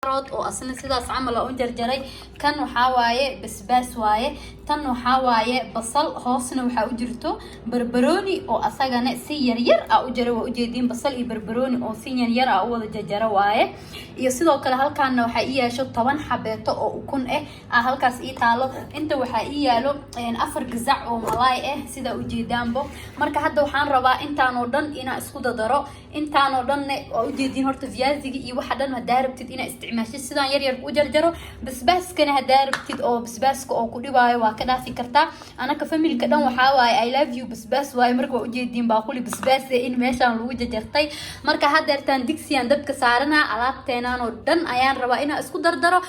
رود وأصلا سيداس عمل أو جرجري كان وحاواية بسباس وايه tan waxaa waaye basal hoosna waxaa u jirto barbarooni oo asagana si yar yar ah u jaro waa u jeedin basal iyo barbarooni oo si yar yar ah u wada jajaro waaye iyo sidoo kale halkaana waxaa ii yeesho 10 xabeeto oo ukun ah halkaas ii taalo inta waxaa ii yaalo 4 gazac oo malaay sida u jeedaanbo marka hadda waxaan rabaa intaan oo dhan inaan isku dadaro intaan oo dhan oo u jeedin horta viaziga iyo waxa dhan hadaa rabtid inaa isticmaashid sidaan yar yar u jarjaro basbaaskana hadaa rabtid oo basbaaska oo ku dhibaayo كدافي كرتا أنا كفاميلي كدام وحاواي I love you بس واي مركو وجدين باقولي بس إن ماشان لوجة جرتي مركا هذا رتان ديكسي عند دبك سعرنا على تينان ودن أيان ربائنا اسكو دردرو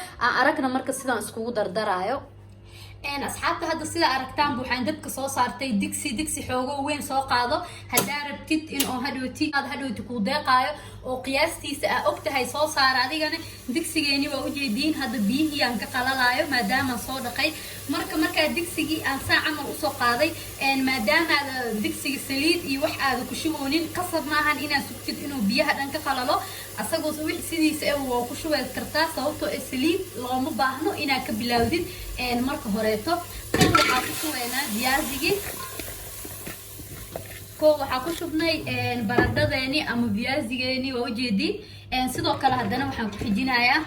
أراكنا مركا سيدان اسكو دردرايو أنا أصحابته هذا السيدة أركتان بوحين دبك صو صارتي ديكسي حوجو وين سو قاضو هدار بتيت إن أو هدوتي هذا هدوتي كوداقايو أو قياستي سأوقت هاي صو صار هذه يعني ديكسي جاني وأوجدين هذا بيه يعني كقلالايو ما دام صادقي مركا ديكسي أن ساعة ما أصو قاضي إن ما دام هذا ديكسي سليد يوح هذا كشوونين قصدناها إن سكتت إنه بيه هذا كقلالو أساقو سوي سيدي سأو وكشوا الكرتاس صوتو السليد لو مباهنو إنا كبلاودين إن مركا هوريتو كل وحاكو هنا فيازيجي كل وحاكو شبناي إن برداديني أما فيازيجيني ووجدي إن سيدو كلا هدانا وحاكو حجينايا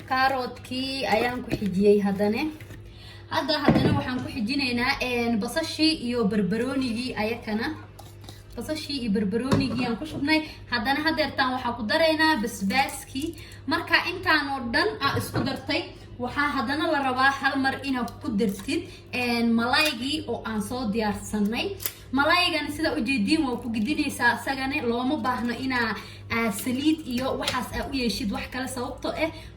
كاروتكي أيام كو حجيي هداني هدانا وحاكو حجينينا إن بصشي يو بربرونيجي أيكنا بصشي iyo barbaroonigi aan ku shubnay hadana hadeertaan waxa ku dareynaa basbaaski marka intaan oo dhan isku dartay waxa hadana la rabaa hal mar inaad ku dartid malaaygi oo aan soo diyaarsanay malaaygan sida u jeedin waa ku gidinaysaa asagana looma baahno inaa saliid iyo waxaas u yeeshid wax kale sababtoo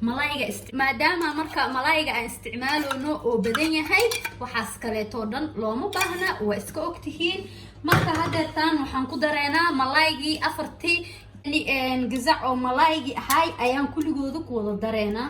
malaayga maadaama marka malaayga aan isticmaalno oo badan yahay waxaas kale to dhan looma baahna waa iska ogtihiin marka hadeertaan waxaan ku dareynaa malaaygi afartii gazac oo malaaygi ahay ayaan kuligooda ku wada dareynaa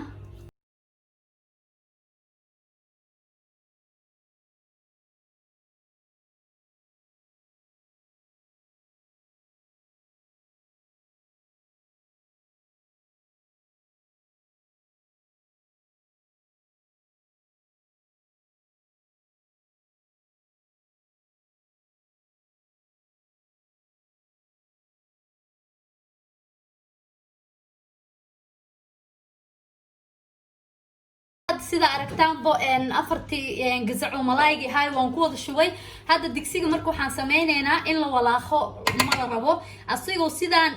sida aragtaan bo afartii gazac oo malaaygi hay waan ku wada shubay hada digsiga marka waxaan sameyneynaa in la walaaqo ma la rabo asigoo sidaan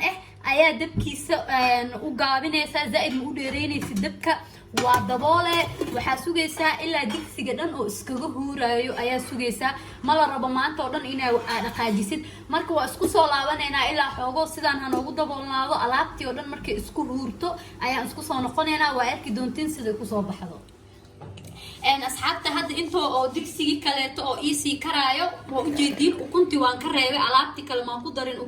ayaa dabkiisa u gaabinaysa zaid u dheereynaysa dabka waa daboole waxa sugaysaa ilaa digsiga dhan oo iskaga huurayo ayaa sugaysaa ma la rabo maanta oo dhan inay dhaqaajisid marka waa isku soo laabaneynaa ilaa xoogo sidaan han ugu daboolnaado alaabtii oo dhan markay isku huurto ayaan isku soo noqoneynaa waa arki doontiin sida ku soo baxdo أصحابته هذا أنتوا أو دكسي كله أو إيسي كرايو وأجدين وكنت وان كرايو علابتي كلمة قدرين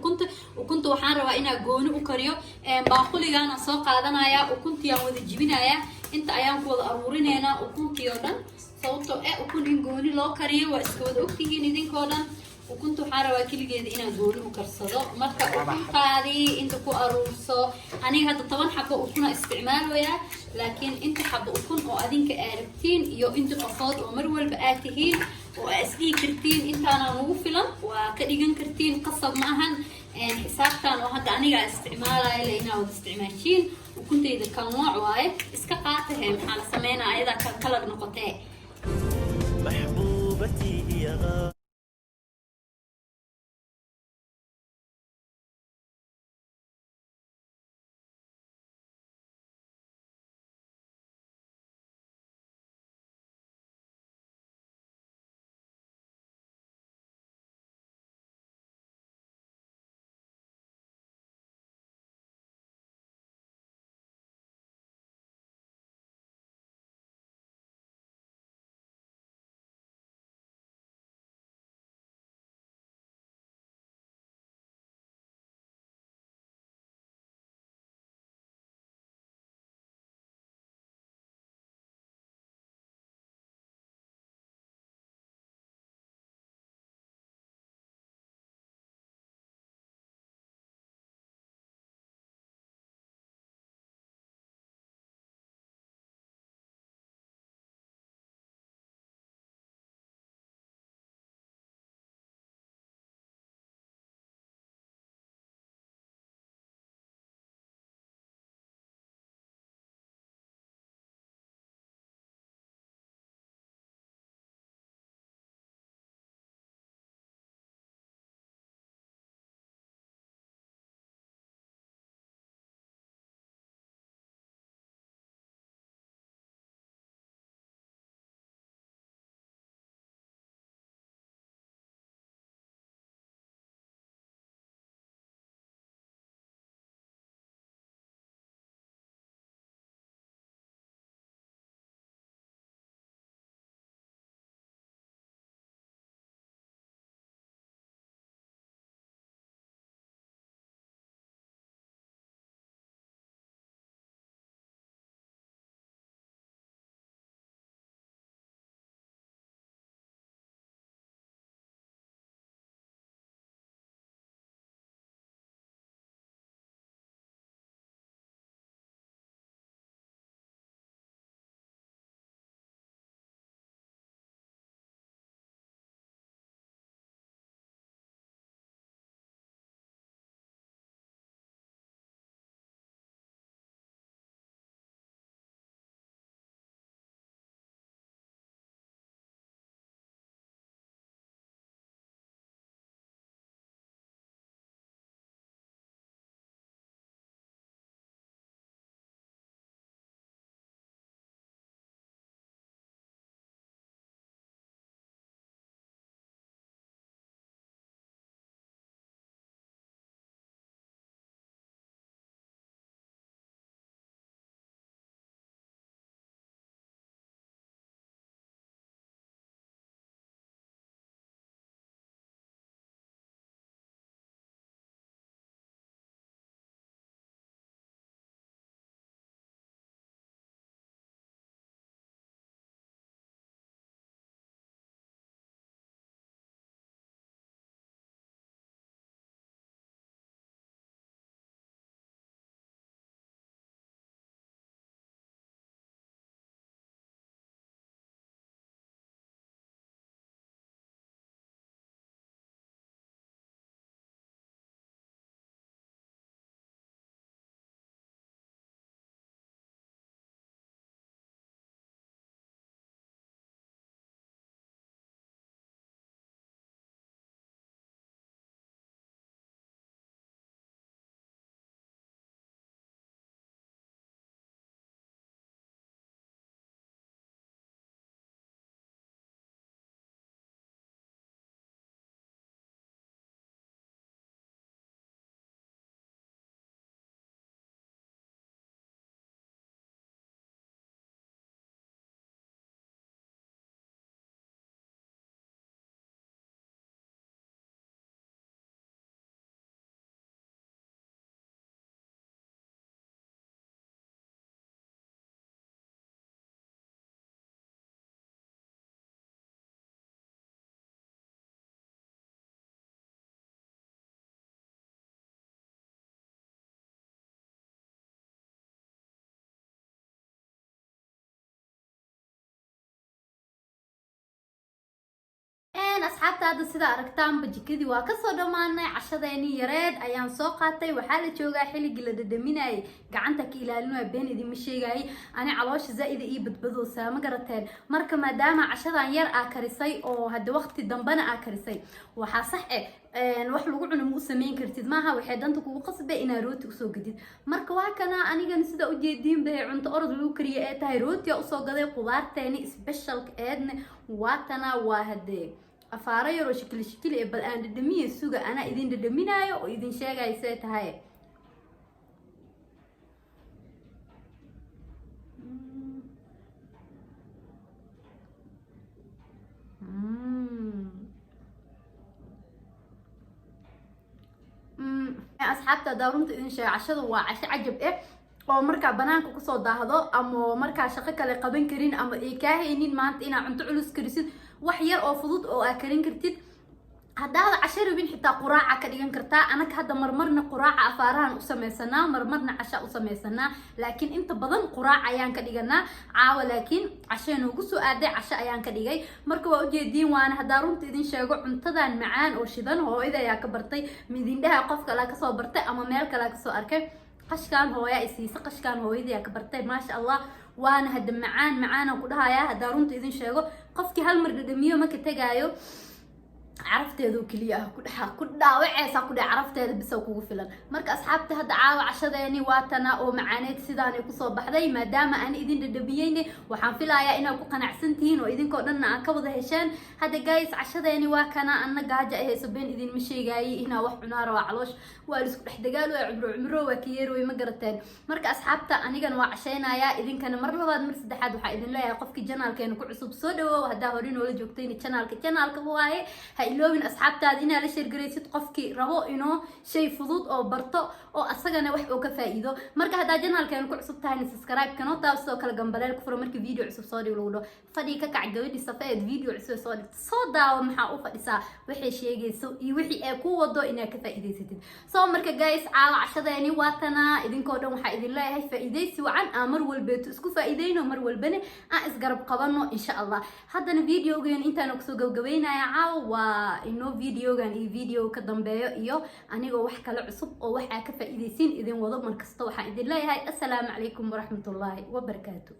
وكنت وحان رواينا جون وكريو باخولي جانا ساق هذا يا وكنت يا ودي جبنا يا أنت أيام كود أرورين هنا وكنت يودا صوته وكل جوني لا كريو واسكود أختي ندين كودا وكنت حارة كل جد إنا جون وكرصدا مركب وكنت هذه أنت كو أروسو أنا هذا طبعا حبة أكون استعمال ويا لكن أنت حبة أكون أو أذنك أربتين يو أنت قصاد ومرول بآتهين وأسلي كرتين أنت أنا موفلا وكديجن كرتين قصب معهن حسابتان وهذا أنا استعمال لينا واستعمالين وكنت إذا كان نوع واي إسكاقاتهم على سمينا إذا كان كلا نقطة محبوبتي يا asxaabta hadda sida aragtaan bajikadii waa kasoo dhamaanay cashadeeni yareed ayaan soo qaatay waxaa la joogaa xilligii la dhadhaminayay gacanta ka ilaalinaya been idinma sheegayay ani caloosha zaa'ida ii badbadoosaa ma garateen marka maadaama cashadan yar aa karisay oo hadda waqti dambana aa karisay waxaa sax wax lagu cuno ma u samayn kartid maaha waxay danta kugu qasbay inaad rooti usoo gadid marka waa kana anigan sida u jeediin bay cunto orod lagu kariyo ee tahay rootiga usoo gaday qudaarteeni specialka eedna waatana waa hadee afaaro yar oo shikili ee bal aan dhadhamiye suga anaa idin dhadhaminaayo oo idin sheegaya see tahay asxaabta daarunta idin sheeg cashadu waa casho cajab oo markaa banaanka kusoo daahdo ama markaa shaqo kale qaban karin ama ay kaa haynin maanta inaad cunto culus karisid wax yar oo fudud oo aad karin kartid haddaad casho rabin xitaa quraaca ka dhigan kartaa anaka hadda marmarna quraaca afaarahan u samaysanaa marmarna casha u samaysanaa laakiin inta badan quraac ayaan ka dhiganaa caawa laakiin casho noogu soo aaday casho ayaan ka dhigay marka waa ujeediin waana haddaa runta idin sheego cuntadan macaan oo shidan hooyada ayaa ka bartay midindhaha qof kale kasoo bartay ama meel kale kasoo arkay qashkaan hooya isiisa qashkaan hooyada ka bartay maasha Allah waana hadda macaan ku dhahayaa haddaa runta idin sheego qofkii hal mar dhadhamiyo ma ka tagaayo عرفتيدو كليا كداوعيسا كدي عرفتيدا بسو كوغو فيلان marka asxaabta hadda caawa cashadeeni waatana oo macaaneed sidaan ay ku soo baxday maadaama aan idin dhadhabiyeen waxaan filayaa inaad ku qanacsantihiin oo idinkoo dhan aan ka wada hesheen hadda guys cashadeeni waa kana anna gaaja ay hayso been idin ma sheegayay inaa wax cunaara waa caloosh waa isku dhex dagaal waa cumro waa kiyeeroy ma garateen marka asxaabta anigan waa casheenaya idinkana mar labaad mar saddexaad waxa idin leeyahay qofkii channelkeena ku cusub soo dhawow hadda hore noola joogtay channelka waaye ilowin asxaabtaada inaad la share gareysid qofkii rabo inuu shay fudud oo barto oo asagana wax uu ka faa'iido marka hadda channelkeena ku cusub tahay subscribe kana taasoo kala gambaleel ku furo markii video cusub soo dhigo lagu fadhi ka kac gabadhi safeed video cusub soo dhigto soo daawo maxaa u fadhisaa wixii sheegayso iyo wixii ay ku wado inaad ka faa'iideysatid soo marka guys caawa cashadeeni waatana idinkoo dhan waxa idin leeyahay faa'iideysi wacan mar walbeeto isku faa'iideyno mar walbana aan isgarab qabano insha Allah haddana videogeena intaan ku soo gabagabeynaya caawa inoo videogan iyo video ka dambeeyo iyo anigoo wax kale cusub oo waxa ka faa'iideysin idin wado markasta waxaan idin leeyahay assalaamu calaykum waraxmatullaahi wabarakaatuh